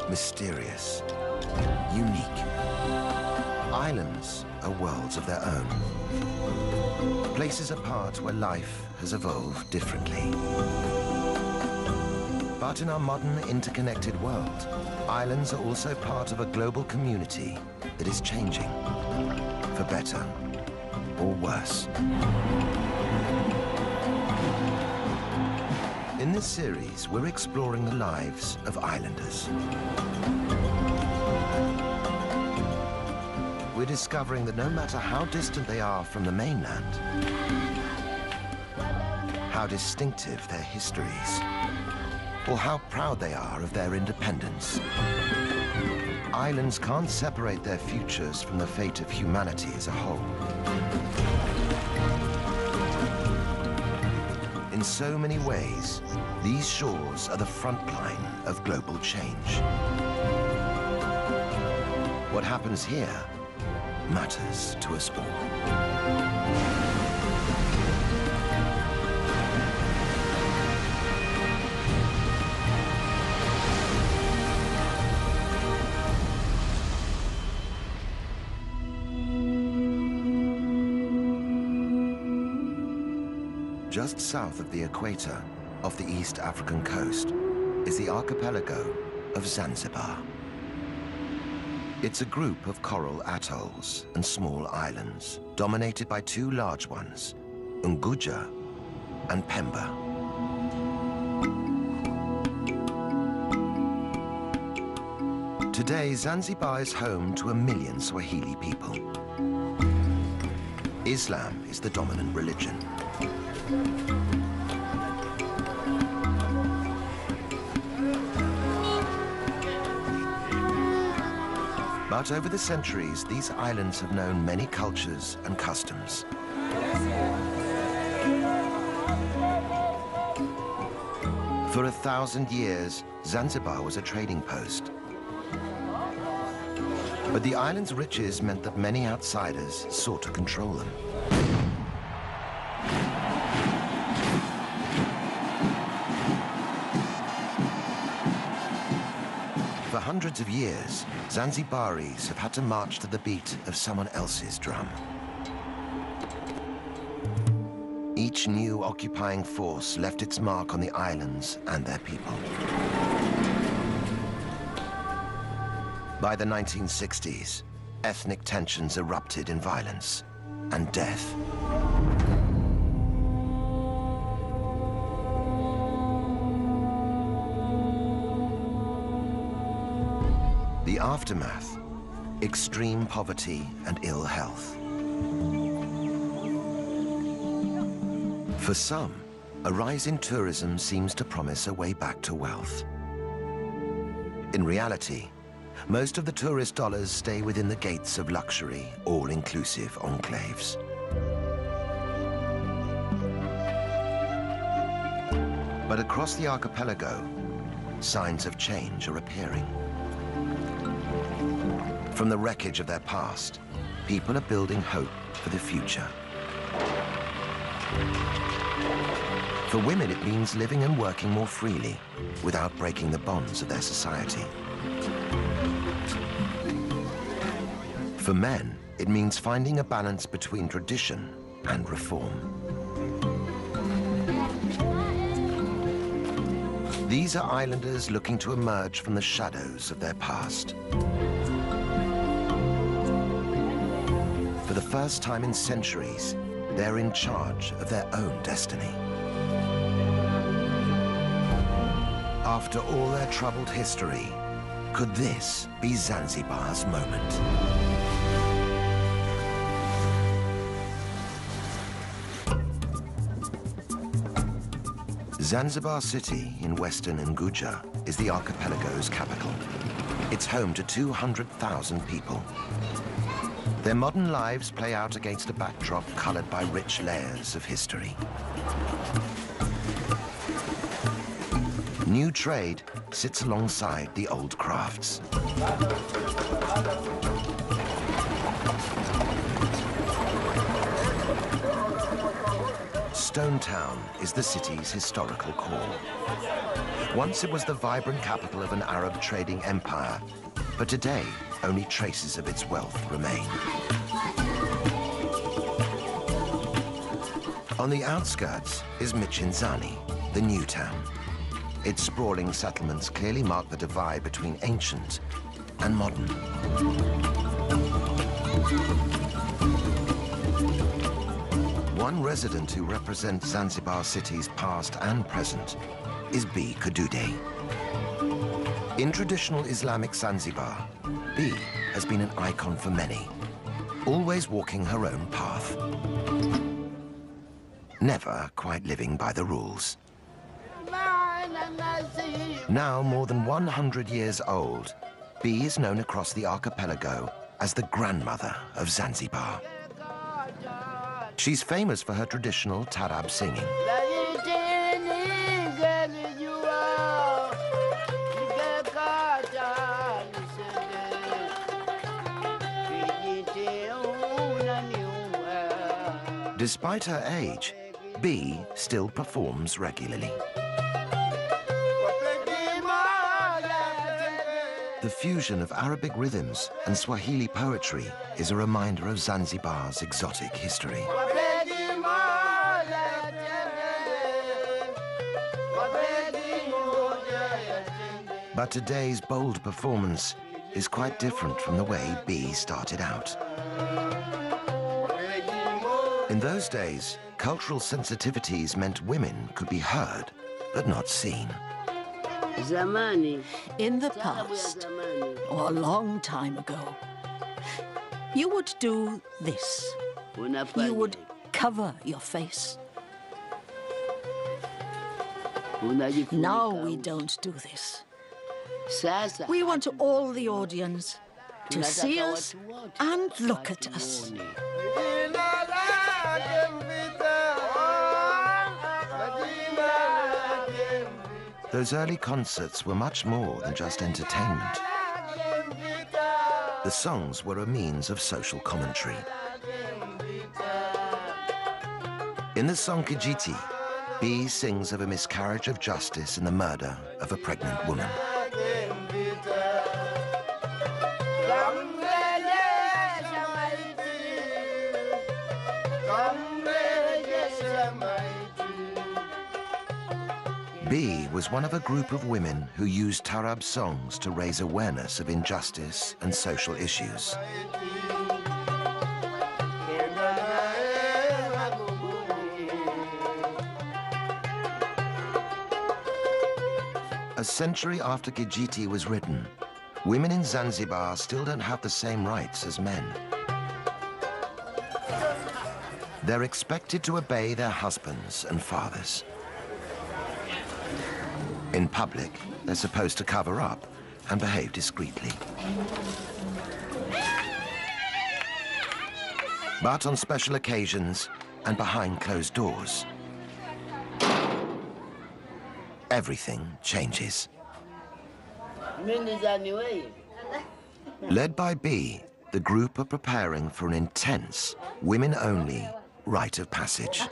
mysterious, unique. Islands are worlds of their own, places apart where life has evolved differently. But in our modern interconnected world, islands are also part of a global community that is changing, for better or worse. In this series, we're exploring the lives of islanders. We're discovering that no matter how distant they are from the mainland, how distinctive their histories, or how proud they are of their independence, islands can't separate their futures from the fate of humanity as a whole. In so many ways, these shores are the front line of global change. What happens here matters to us all. Just south of the equator, off the East African coast, is the archipelago of Zanzibar. It's a group of coral atolls and small islands, dominated by two large ones, Unguja and Pemba. Today, Zanzibar is home to 1 million Swahili people. Islam is the dominant religion. But over the centuries, these islands have known many cultures and customs. For 1,000 years, Zanzibar was a trading post. But the island's riches meant that many outsiders sought to control them. For hundreds of years, Zanzibaris have had to march to the beat of someone else's drum. Each new occupying force left its mark on the islands and their people. By the 1960s, ethnic tensions erupted in violence and death. The aftermath, extreme poverty and ill health. For some, a rise in tourism seems to promise a way back to wealth. In reality, most of the tourist dollars stay within the gates of luxury, all-inclusive enclaves. But across the archipelago, signs of change are appearing. From the wreckage of their past, people are building hope for the future. For women, it means living and working more freely without breaking the bonds of their society. For men, it means finding a balance between tradition and reform. These are islanders looking to emerge from the shadows of their past. For the first time in centuries, they're in charge of their own destiny. After all their troubled history, could this be Zanzibar's moment? Zanzibar City in western Unguja is the archipelago's capital. It's home to 200,000 people. Their modern lives play out against a backdrop colored by rich layers of history. New trade sits alongside the old crafts. stone town is the city's historical core. Once it was the vibrant capital of an Arab trading empire, but today only traces of its wealth remain. On the outskirts is Michinzani, the new town. Its sprawling settlements clearly mark the divide between ancient and modern. One resident who represents Zanzibar city's past and present is B. Kadude. In traditional Islamic Zanzibar, B has been an icon for many, always walking her own path, never quite living by the rules. Now more than 100 years old, B is known across the archipelago as the grandmother of Zanzibar. She's famous for her traditional tarab singing. Despite her age, B still performs regularly. The fusion of Arabic rhythms and Swahili poetry is a reminder of Zanzibar's exotic history. But today's bold performance is quite different from the way B started out. In those days, cultural sensitivities meant women could be heard, but not seen. In the past, or a long time ago, you would do this. You would cover your face. Now we don't do this. We want all the audience to see us and look at us. Those early concerts were much more than just entertainment. The songs were a means of social commentary. In the song Kijiti, B sings of a miscarriage of justice and the murder of a pregnant woman. B was one of a group of women who used tarab songs to raise awareness of injustice and social issues. A century after Kijiti was written, women in Zanzibar still don't have the same rights as men. They're expected to obey their husbands and fathers. In public, they're supposed to cover up and behave discreetly. But on special occasions and behind closed doors, everything changes. Led by B, the group are preparing for an intense, women-only rite of passage.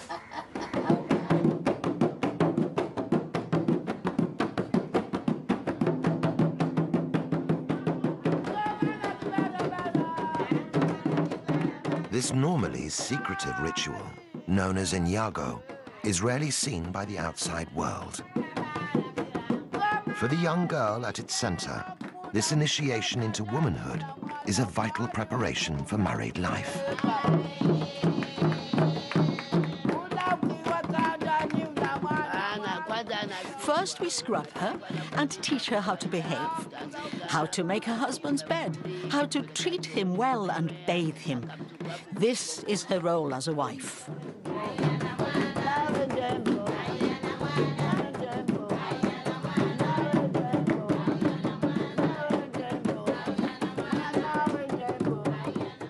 This normally secretive ritual, known as Inyago, is rarely seen by the outside world. For the young girl at its center, this initiation into womanhood is a vital preparation for married life. First, we scrub her and teach her how to behave, how to make her husband's bed, how to treat him well and bathe him. This is her role as a wife.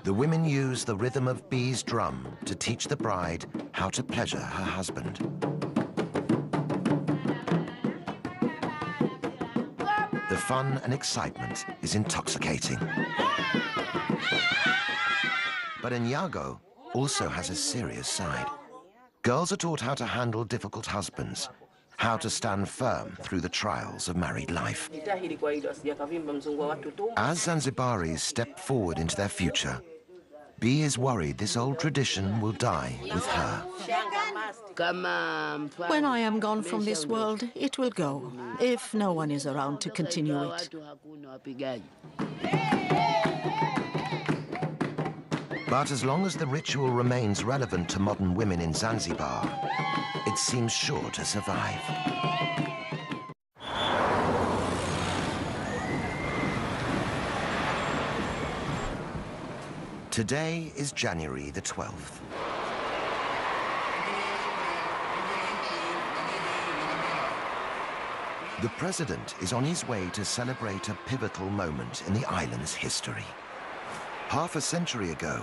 The women use the rhythm of B's drum to teach the bride how to pleasure her husband. The fun and excitement is intoxicating. But Inyago also has a serious side. Girls are taught how to handle difficult husbands, how to stand firm through the trials of married life. As Zanzibaris step forward into their future, B is worried this old tradition will die with her. When I am gone from this world, it will go, if no one is around to continue it. But as long as the ritual remains relevant to modern women in Zanzibar, it seems sure to survive. Today is January the 12th. The president is on his way to celebrate a pivotal moment in the island's history. Half a century ago,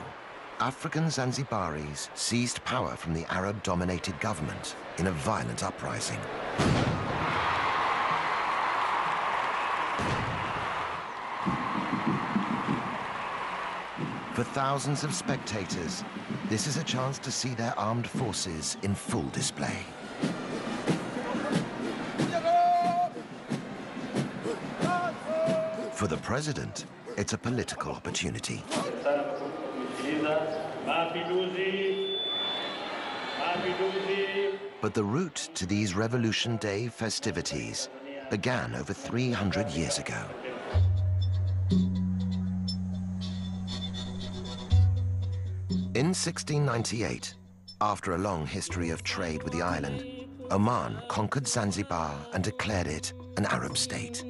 African Zanzibaris seized power from the Arab-dominated government in a violent uprising. For thousands of spectators, this is a chance to see their armed forces in full display. For the president, it's a political opportunity. But the route to these Revolution Day festivities began over 300 years ago. In 1698, after a long history of trade with the island, Oman conquered Zanzibar and declared it an Arab state.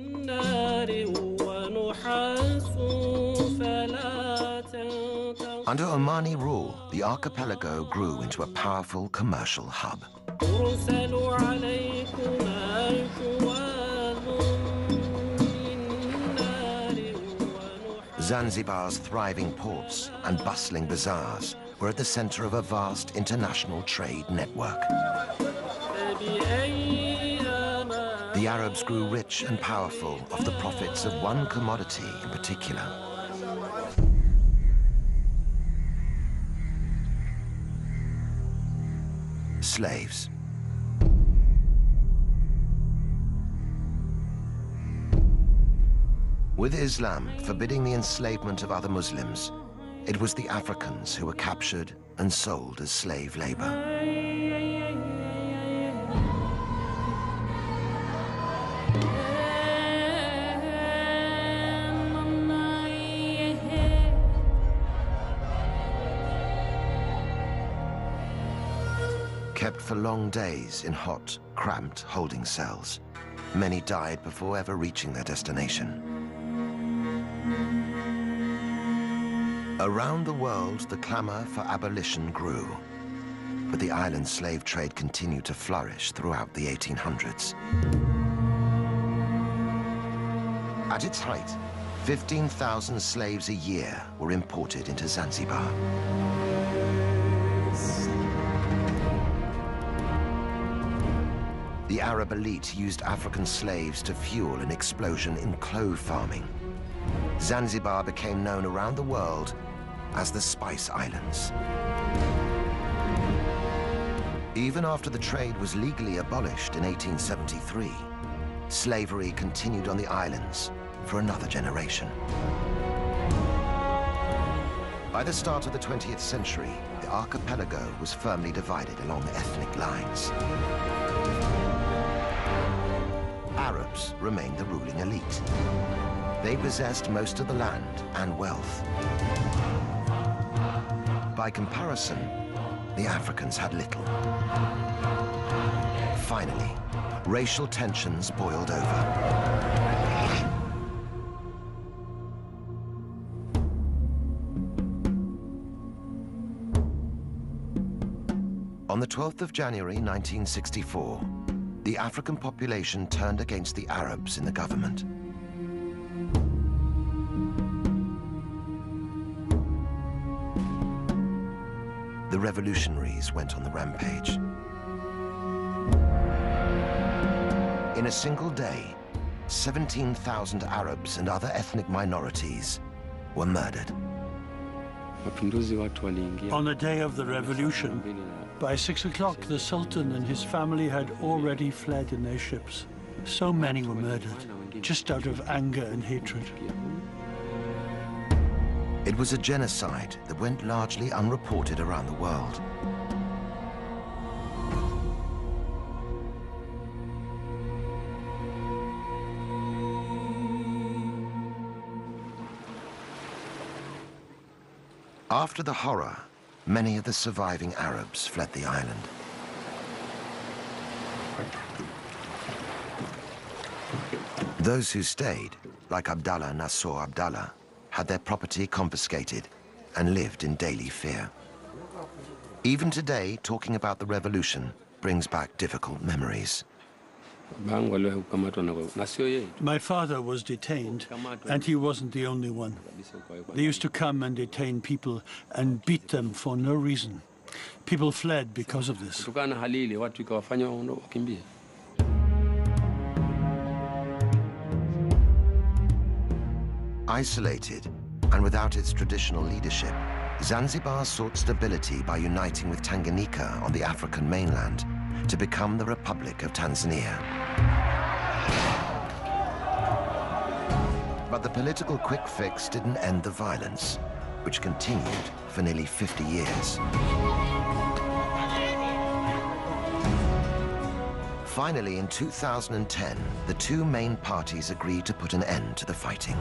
Under Omani rule, the archipelago grew into a powerful commercial hub. Zanzibar's thriving ports and bustling bazaars were at the center of a vast international trade network. The Arabs grew rich and powerful off the profits of one commodity in particular: slaves. With Islam forbidding the enslavement of other Muslims, it was the Africans who were captured and sold as slave labor. Kept for long days in hot, cramped holding cells, many died before ever reaching their destination. Around the world, the clamor for abolition grew, but the island slave trade continued to flourish throughout the 1800s. At its height, 15,000 slaves a year were imported into Zanzibar. The Arab elite used African slaves to fuel an explosion in clove farming. Zanzibar became known around the world as the Spice Islands. Even after the trade was legally abolished in 1873, slavery continued on the islands for another generation. By the start of the 20th century, the archipelago was firmly divided along ethnic lines. Arabs remained the ruling elite. They possessed most of the land and wealth. By comparison, the Africans had little. Finally, racial tensions boiled over. On the 12th of January 1964, the African population turned against the Arabs in the government. The revolutionaries went on the rampage. In a single day, 17,000 Arabs and other ethnic minorities were murdered. On the day of the revolution, by 6 o'clock, the Sultan and his family had already fled in their ships. So many were murdered, just out of anger and hatred. It was a genocide that went largely unreported around the world. After the horror, many of the surviving Arabs fled the island. Those who stayed, like Abdallah Nasser Abdallah, had their property confiscated and lived in daily fear. Even today, talking about the revolution brings back difficult memories. My father was detained, and he wasn't the only one. They used to come and detain people and beat them for no reason. People fled because of this. Isolated and without its traditional leadership, Zanzibar sought stability by uniting with Tanganyika on the African mainland to become the Republic of Tanzania. But the political quick fix didn't end the violence, which continued for nearly 50 years. Finally, in 2010, the two main parties agreed to put an end to the fighting.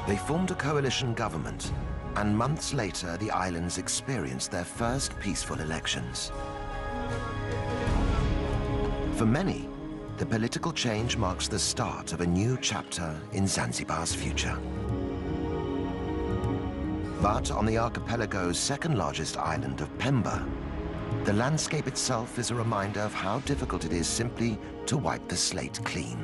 They formed a coalition government, and months later, the islands experienced their first peaceful elections. For many, the political change marks the start of a new chapter in Zanzibar's future. But on the archipelago's second-largest island of Pemba, the landscape itself is a reminder of how difficult it is simply to wipe the slate clean.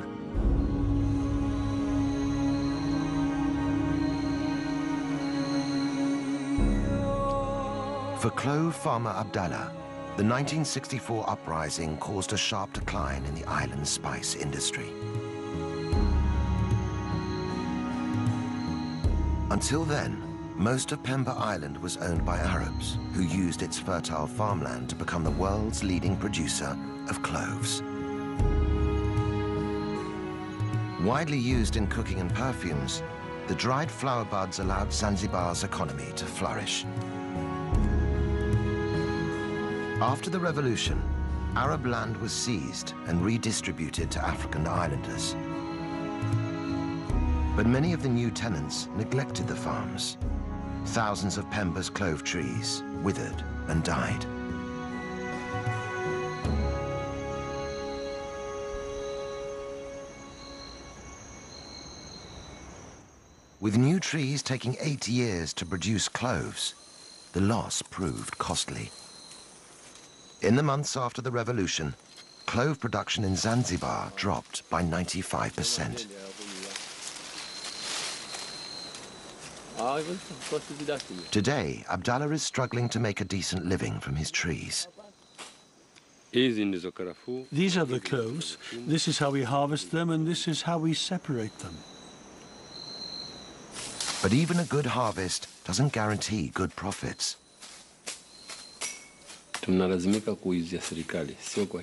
For clove farmer Abdallah, the 1964 uprising caused a sharp decline in the island's spice industry. Until then, most of Pemba Island was owned by Arabs, who used its fertile farmland to become the world's leading producer of cloves. Widely used in cooking and perfumes, the dried flower buds allowed Zanzibar's economy to flourish. After the revolution, Arab land was seized and redistributed to African islanders. But many of the new tenants neglected the farms. Thousands of Pemba's clove trees withered and died. With new trees taking 8 years to produce cloves, the loss proved costly. In the months after the revolution, clove production in Zanzibar dropped by 95%. Today, Abdallah is struggling to make a decent living from his trees. These are the cloves. This is how we harvest them, and this is how we separate them. But even a good harvest doesn't guarantee good profits.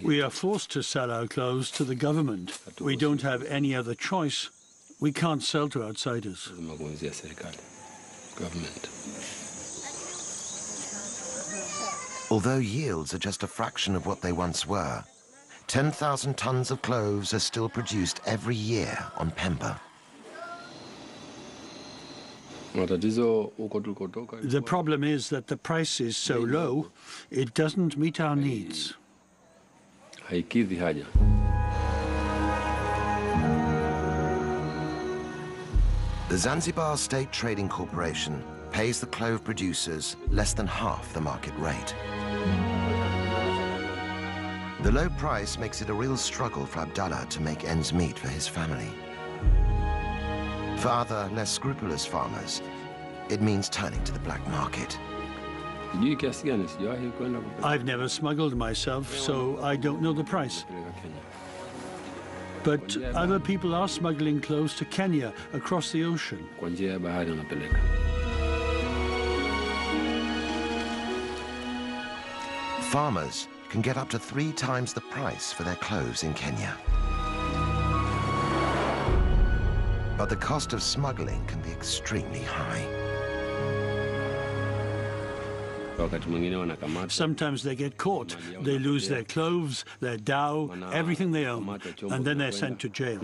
We are forced to sell our cloves to the government. We don't have any other choice. We can't sell to outsiders. Although yields are just a fraction of what they once were, 10,000 tons of cloves are still produced every year on Pemba. The problem is that the price is so low, it doesn't meet our needs. The Zanzibar State Trading Corporation pays the clove producers less than half the market rate. The low price makes it a real struggle for Abdallah to make ends meet for his family. For other, less scrupulous farmers, it means turning to the black market. I've never smuggled myself, so I don't know the price. But other people are smuggling cloves to Kenya across the ocean. Farmers can get up to 3 times the price for their clothes in Kenya. But the cost of smuggling can be extremely high. Sometimes they get caught. They lose their clothes, their dhow, everything they own, and then they're sent to jail.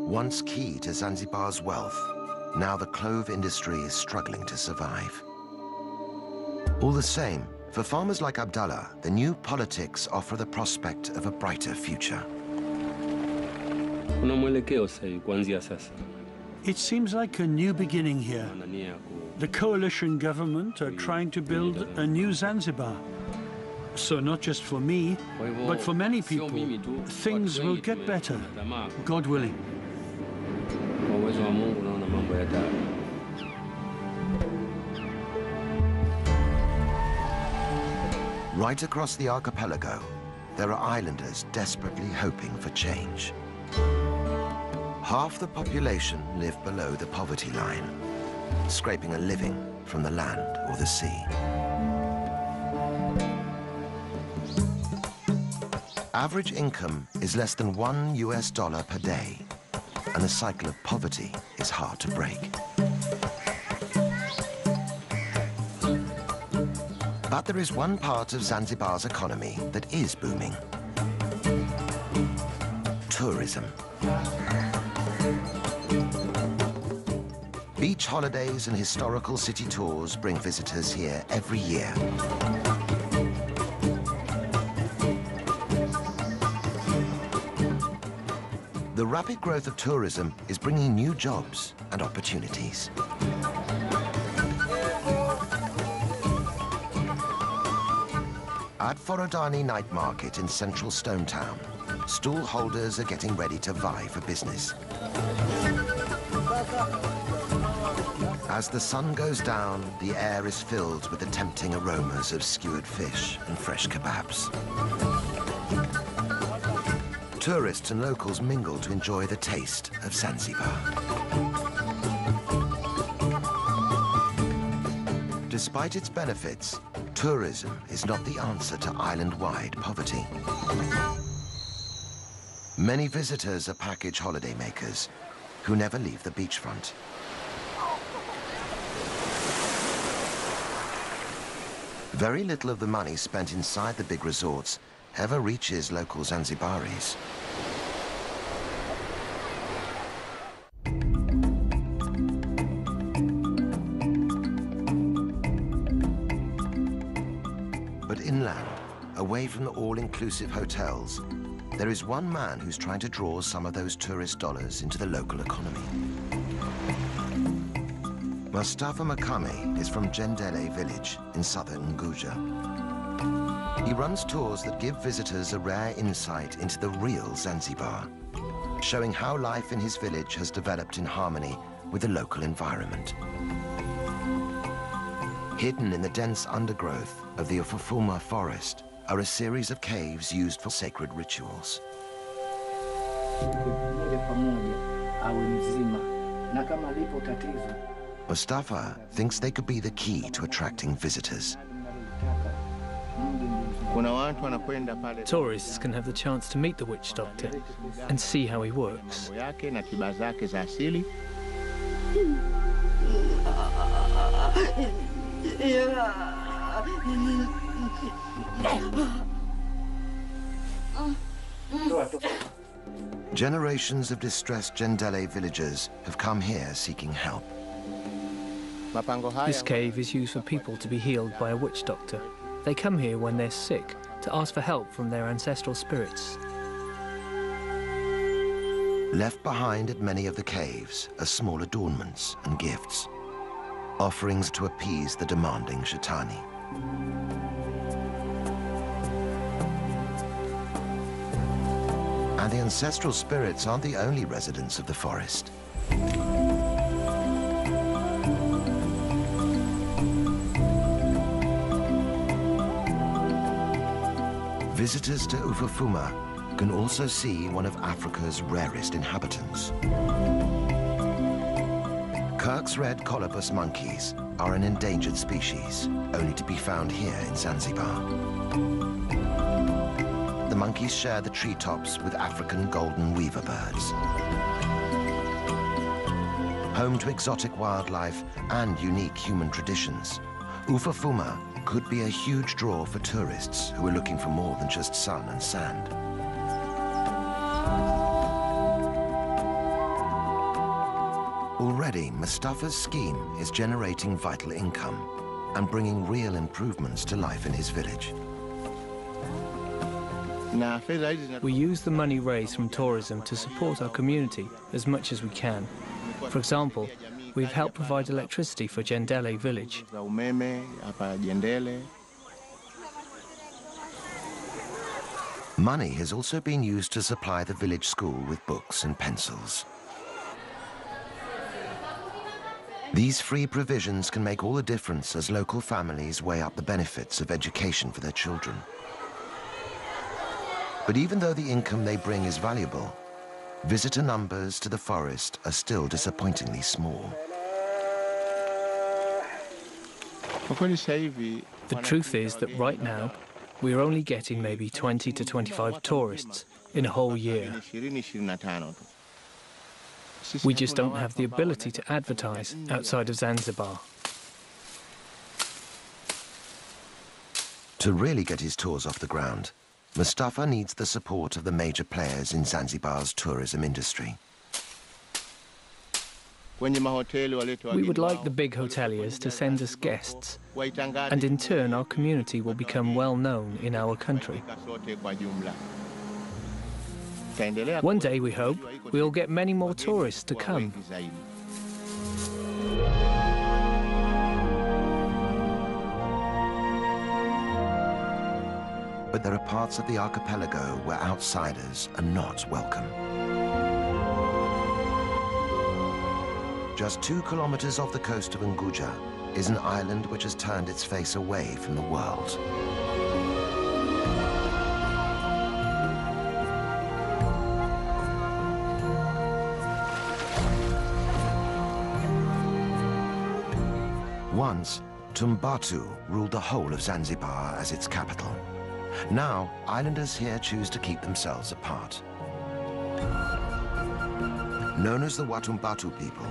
Once key to Zanzibar's wealth, now the clove industry is struggling to survive. All the same, for farmers like Abdallah, the new politics offer the prospect of a brighter future. It seems like a new beginning here. The coalition government are trying to build a new Zanzibar. So not just for me, but for many people, things will get better, God willing. Right across the archipelago, there are islanders desperately hoping for change. Half the population live below the poverty line, scraping a living from the land or the sea. Average income is less than $1 per day, and the cycle of poverty is hard to break. But there is one part of Zanzibar's economy that is booming: tourism. Beach holidays and historical city tours bring visitors here every year. The rapid growth of tourism is bringing new jobs and opportunities. At Forodani Night Market in central Stone Town, stall holders are getting ready to vie for business. As the sun goes down, the air is filled with the tempting aromas of skewered fish and fresh kebabs. Tourists and locals mingle to enjoy the taste of Zanzibar. Despite its benefits, tourism is not the answer to island-wide poverty. Many visitors are package holidaymakers who never leave the beachfront. Very little of the money spent inside the big resorts ever reaches local Zanzibaris. But inland, away from the all-inclusive hotels, there is one man who's trying to draw some of those tourist dollars into the local economy. Mustafa Makame is from Jendele village in southern Unguja. He runs tours that give visitors a rare insight into the real Zanzibar, showing how life in his village has developed in harmony with the local environment. Hidden in the dense undergrowth of the Ufufuma forest are a series of caves used for sacred rituals. Mustafa thinks they could be the key to attracting visitors. Tourists can have the chance to meet the witch doctor and see how he works. Generations of distressed Jendele villagers have come here seeking help. This cave is used for people to be healed by a witch doctor. They come here when they're sick to ask for help from their ancestral spirits. Left behind at many of the caves are small adornments and gifts, offerings to appease the demanding Shaitani. And the ancestral spirits aren't the only residents of the forest. Visitors to Ufufuma can also see one of Africa's rarest inhabitants. Kirk's red colobus monkeys are an endangered species, only to be found here in Zanzibar. The monkeys share the treetops with African golden weaver birds. Home to exotic wildlife and unique human traditions, Ufafuma could be a huge draw for tourists who are looking for more than just sun and sand. Already, Mustafa's scheme is generating vital income and bringing real improvements to life in his village. We use the money raised from tourism to support our community as much as we can. For example, we've helped provide electricity for Jendele village. Money has also been used to supply the village school with books and pencils. These free provisions can make all the difference as local families weigh up the benefits of education for their children. But even though the income they bring is valuable, visitor numbers to the forest are still disappointingly small. The truth is that right now, we're only getting maybe 20 to 25 tourists in a whole year. We just don't have the ability to advertise outside of Zanzibar. To really get his tours off the ground, Mustafa needs the support of the major players in Zanzibar's tourism industry. We would like the big hoteliers to send us guests, and in turn our community will become well known in our country. One day, we hope, we'll get many more tourists to come. But there are parts of the archipelago where outsiders are not welcome. Just 2 kilometers off the coast of Unguja is an island which has turned its face away from the world. Once, Tumbatu ruled the whole of Zanzibar as its capital. Now, islanders here choose to keep themselves apart. Known as the Watumbatu people,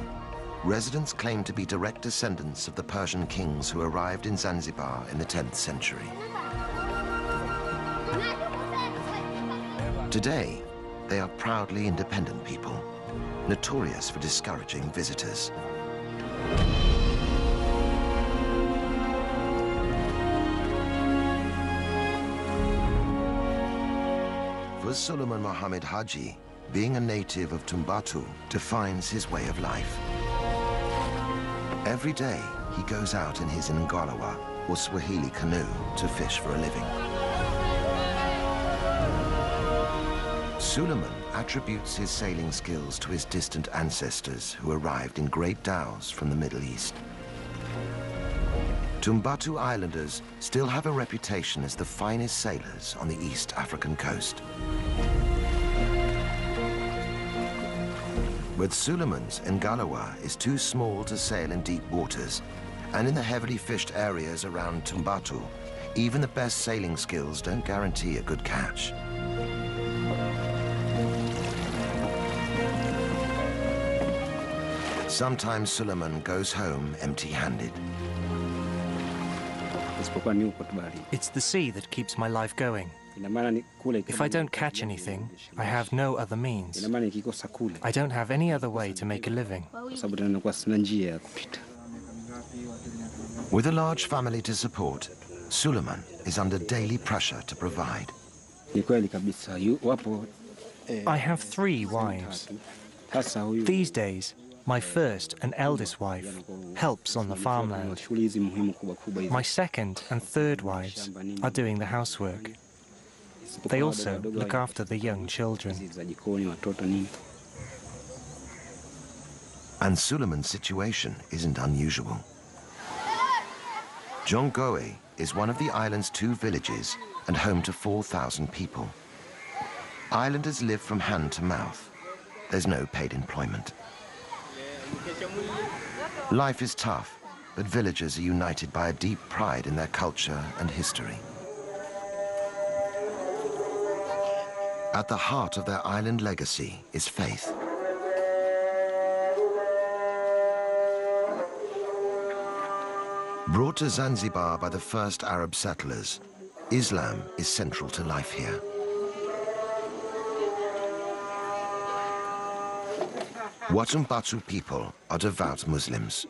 residents claim to be direct descendants of the Persian kings who arrived in Zanzibar in the 10th century. Today, they are proudly independent people, notorious for discouraging visitors. For Suleiman Mohammed Haji, being a native of Tumbatu defines his way of life. Every day, he goes out in his Ngalawa, or Swahili canoe, to fish for a living. Suleiman attributes his sailing skills to his distant ancestors who arrived in great dhows from the Middle East. Tumbatu Islanders still have a reputation as the finest sailors on the East African coast. But Suleiman's Ngalawa is too small to sail in deep waters, and in the heavily fished areas around Tumbatu, even the best sailing skills don't guarantee a good catch. Sometimes Suleiman goes home empty-handed. It's the sea that keeps my life going. If I don't catch anything, I have no other means. I don't have any other way to make a living. With a large family to support, Suleiman is under daily pressure to provide. I have 3 wives. These days, my first and eldest wife helps on the farmland. My second and third wives are doing the housework. They also look after the young children. And Suleiman's situation isn't unusual. Jongoe is one of the island's 2 villages and home to 4,000 people. Islanders live from hand to mouth. There's no paid employment. Life is tough, but villagers are united by a deep pride in their culture and history. At the heart of their island legacy is faith. Brought to Zanzibar by the first Arab settlers, Islam is central to life here. Watumbatu people are devout Muslims.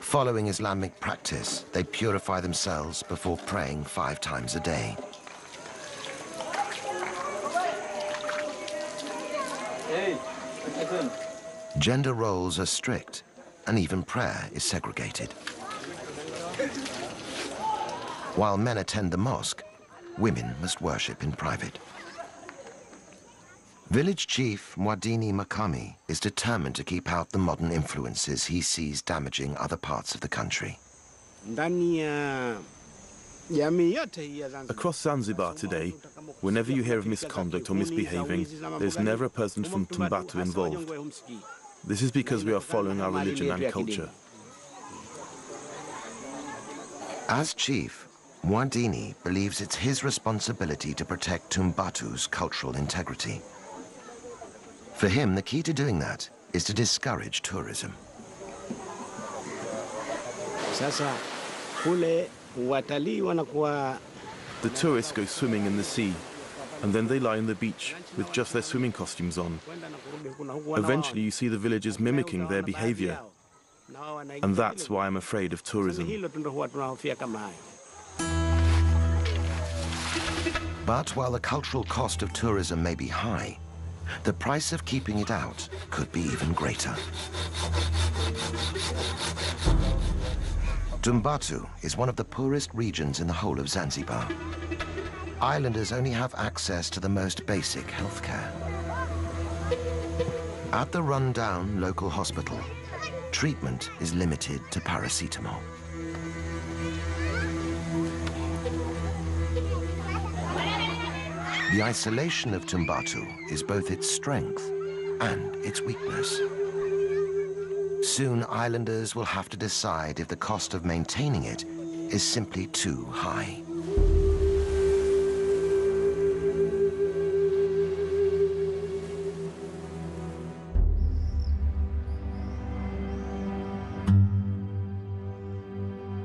Following Islamic practice, they purify themselves before praying 5 times a day. Gender roles are strict, and even prayer is segregated. While men attend the mosque, women must worship in private. Village chief Mwadini Makami is determined to keep out the modern influences he sees damaging other parts of the country. Across Zanzibar today, whenever you hear of misconduct or misbehaving, there's never a person from Tumbatu involved. This is because we are following our religion and culture. As chief, Mwadini believes it's his responsibility to protect Tumbatu's cultural integrity. For him, the key to doing that is to discourage tourism. The tourists go swimming in the sea, and then they lie on the beach with just their swimming costumes on. Eventually, you see the villagers mimicking their behavior, and that's why I'm afraid of tourism. But while the cultural cost of tourism may be high, the price of keeping it out could be even greater. Tumbatu is one of the poorest regions in the whole of Zanzibar. Islanders only have access to the most basic healthcare. At the run-down local hospital, treatment is limited to paracetamol. The isolation of Tumbatu is both its strength and its weakness. Soon, islanders will have to decide if the cost of maintaining it is simply too high.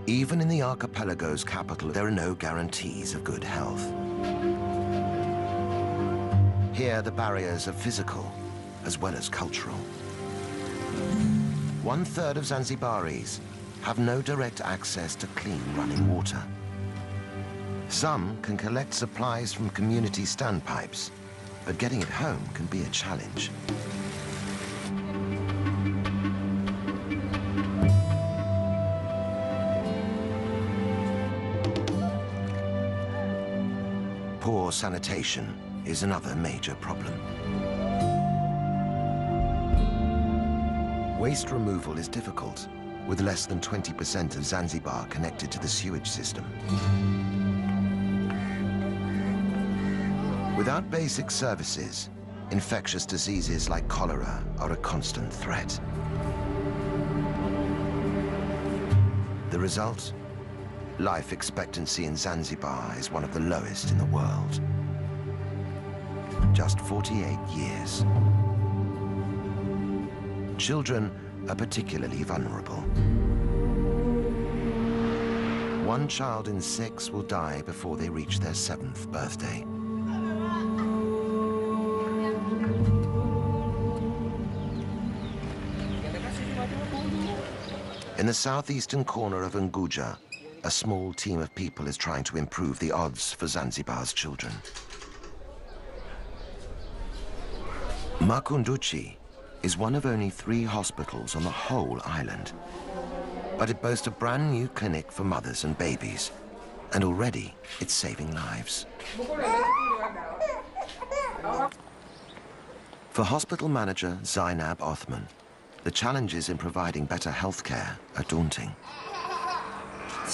Even in the archipelago's capital, there are no guarantees of good health. Here, the barriers are physical as well as cultural. 1/3 of Zanzibaris have no direct access to clean running water. Some can collect supplies from community standpipes, but getting it home can be a challenge. Poor sanitation is another major problem. Waste removal is difficult, with less than 20% of Zanzibar connected to the sewage system. Without basic services, infectious diseases like cholera are a constant threat. The result? Life expectancy in Zanzibar is one of the lowest in the world. Just 48 years. Children are particularly vulnerable. 1 child in 6 will die before they reach their 7th birthday. In the southeastern corner of Unguja, a small team of people is trying to improve the odds for Zanzibar's children. Makunduchi is one of only 3 hospitals on the whole island. But it boasts a brand new clinic for mothers and babies, and already it's saving lives. For hospital manager Zainab Othman, the challenges in providing better health care are daunting.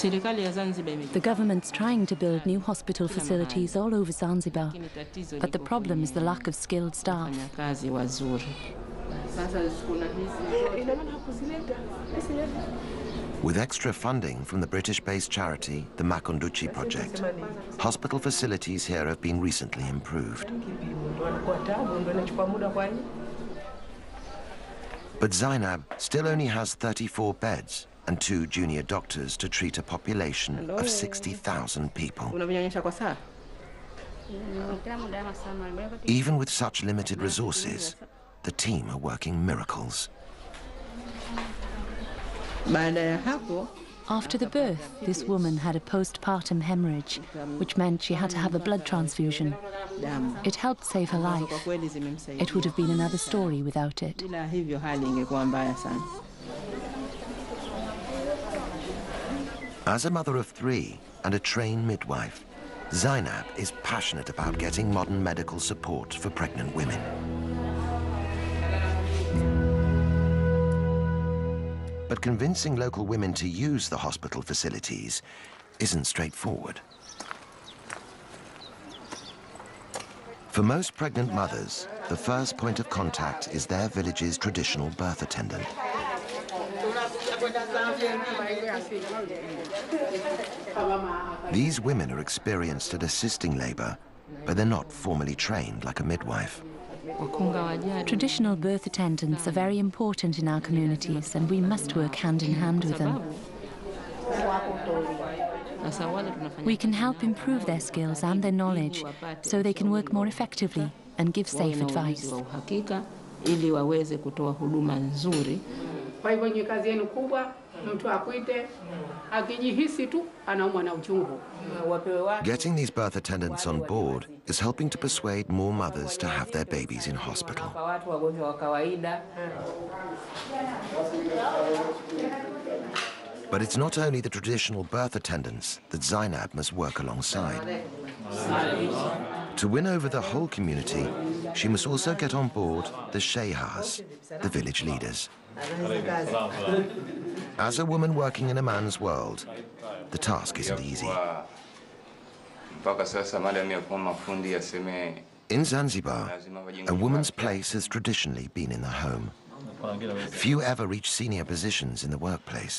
The government's trying to build new hospital facilities all over Zanzibar, but the problem is the lack of skilled staff. With extra funding from the British-based charity, the Makunduchi Project, hospital facilities here have been recently improved. But Zainab still only has 34 beds and 2 junior doctors to treat a population of 60,000 people. Even with such limited resources, the team are working miracles. After the birth, this woman had a postpartum hemorrhage, which meant she had to have a blood transfusion. It helped save her life. It would have been another story without it. As a mother of 3 and a trained midwife, Zainab is passionate about getting modern medical support for pregnant women. But convincing local women to use the hospital facilities isn't straightforward. For most pregnant mothers, the first point of contact is their village's traditional birth attendant. These women are experienced at assisting labor, but they're not formally trained like a midwife. Traditional birth attendants are very important in our communities, and we must work hand in hand with them. We can help improve their skills and their knowledge so they can work more effectively and give safe advice. Getting these birth attendants on board is helping to persuade more mothers to have their babies in hospital. But it's not only the traditional birth attendants that Zainab must work alongside. To win over the whole community, she must also get on board the Shehas, the village leaders. As a woman working in a man's world, the task isn't easy. In Zanzibar, a woman's place has traditionally been in the home. Few ever reach senior positions in the workplace.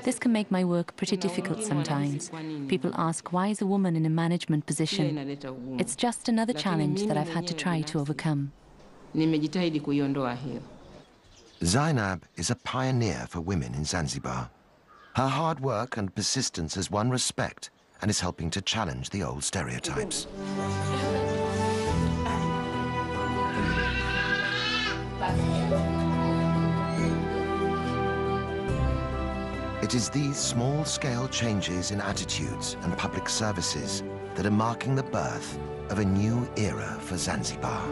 This can make my work pretty difficult sometimes. People ask, why is a woman in a management position? It's just another challenge that I've had to try to overcome. Zainab is a pioneer for women in Zanzibar. Her hard work and persistence has won respect and is helping to challenge the old stereotypes. It is these small-scale changes in attitudes and public services that are marking the birth of a new era for Zanzibar.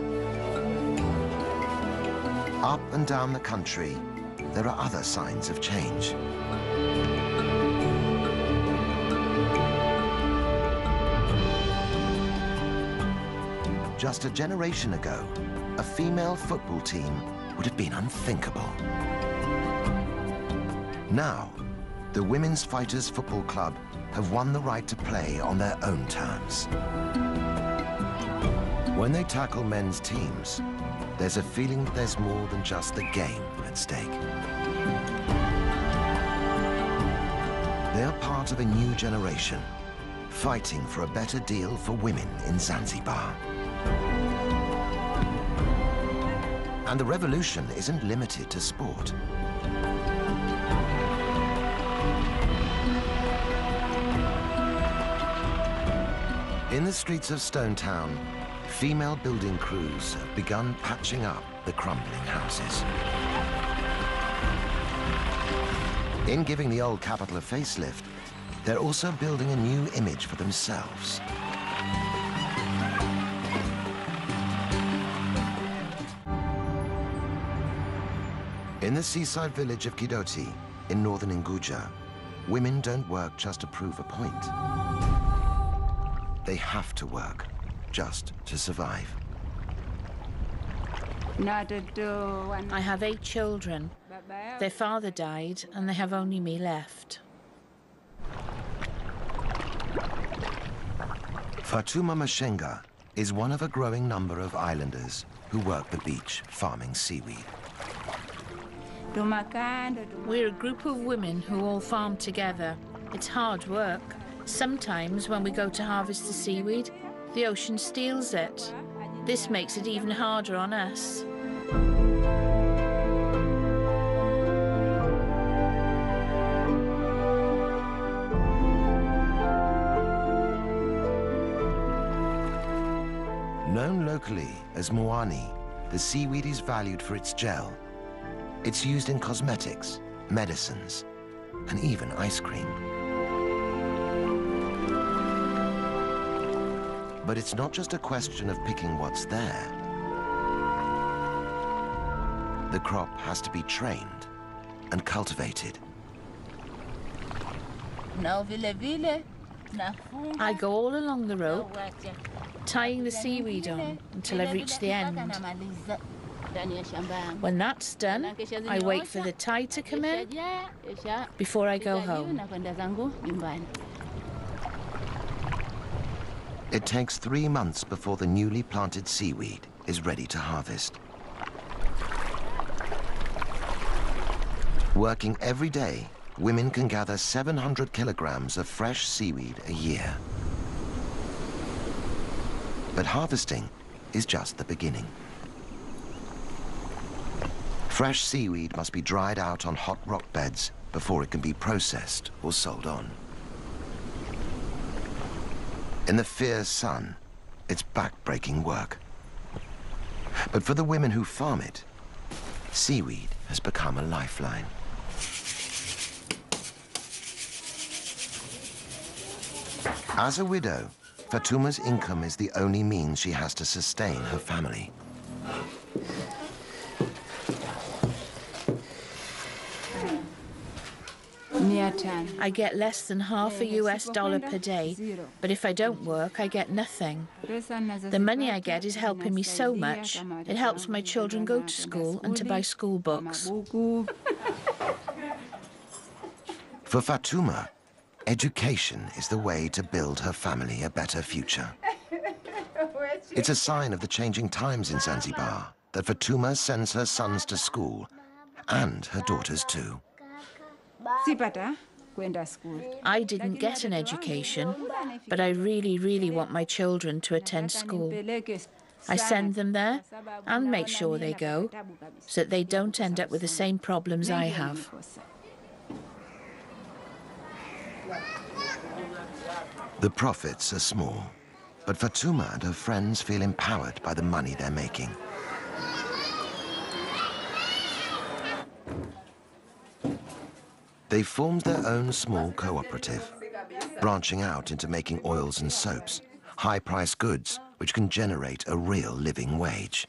Up and down the country, there are other signs of change. Just a generation ago, a female football team would have been unthinkable. Now, the Women's Fighters Football Club have won the right to play on their own terms. When they tackle men's teams, there's a feeling that there's more than just the game at stake. They are part of a new generation, fighting for a better deal for women in Zanzibar. And the revolution isn't limited to sport. In the streets of Stone Town, female building crews have begun patching up the crumbling houses. In giving the old capital a facelift, they're also building a new image for themselves. In the seaside village of Kidoti, in northern Unguja, women don't work just to prove a point. They have to work just to survive. I have 8 children. Their father died, and they have only me left. Fatuma Mashenga is one of a growing number of islanders who work the beach farming seaweed. We're a group of women who all farm together. It's hard work. Sometimes when we go to harvest the seaweed, the ocean steals it. This makes it even harder on us. Known locally as moani, the seaweed is valued for its gel. It's used in cosmetics, medicines, and even ice cream. But it's not just a question of picking what's there. The crop has to be trained and cultivated. I go all along the rope, tying the seaweed on until I've reached the end. When that's done, I wait for the tide to come in before I go home. It takes 3 months before the newly planted seaweed is ready to harvest. Working every day, women can gather 700 kilograms of fresh seaweed a year. But harvesting is just the beginning. Fresh seaweed must be dried out on hot rock beds before it can be processed or sold on. In the fierce sun, it's back-breaking work. But for the women who farm it, seaweed has become a lifeline. As a widow, Fatuma's income is the only means she has to sustain her family. I get less than half a US dollar per day, but if I don't work, I get nothing. The money I get is helping me so much. It helps my children go to school and to buy school books. For Fatuma, education is the way to build her family a better future. It's a sign of the changing times in Zanzibar that Fatuma sends her sons to school, and her daughters too. I didn't get an education, but I really, really want my children to attend school. I send them there and make sure they go, so that they don't end up with the same problems I have. The profits are small, but Fatuma and her friends feel empowered by the money they're making. They formed their own small cooperative, branching out into making oils and soaps, high-priced goods which can generate a real living wage.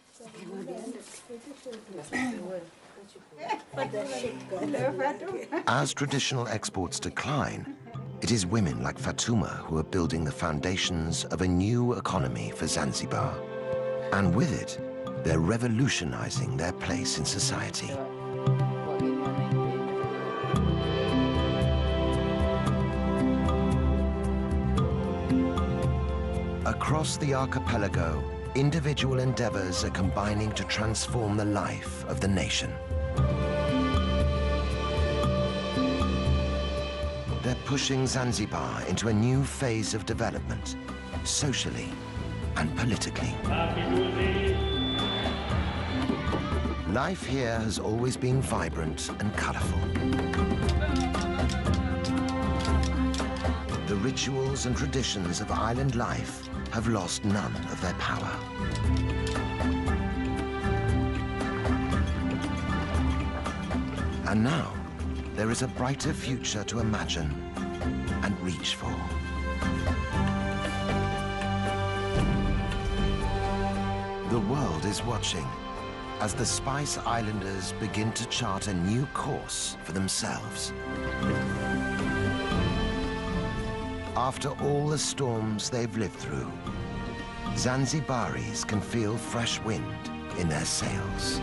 As traditional exports decline, it is women like Fatuma who are building the foundations of a new economy for Zanzibar. And with it, they're revolutionizing their place in society. Across the archipelago, individual endeavors are combining to transform the life of the nation. They're pushing Zanzibar into a new phase of development, socially and politically. Life here has always been vibrant and colorful. The rituals and traditions of island life have lost none of their power. And now, there is a brighter future to imagine and reach for. The world is watching as the Spice Islanders begin to chart a new course for themselves. After all the storms they've lived through, Zanzibaris can feel fresh wind in their sails.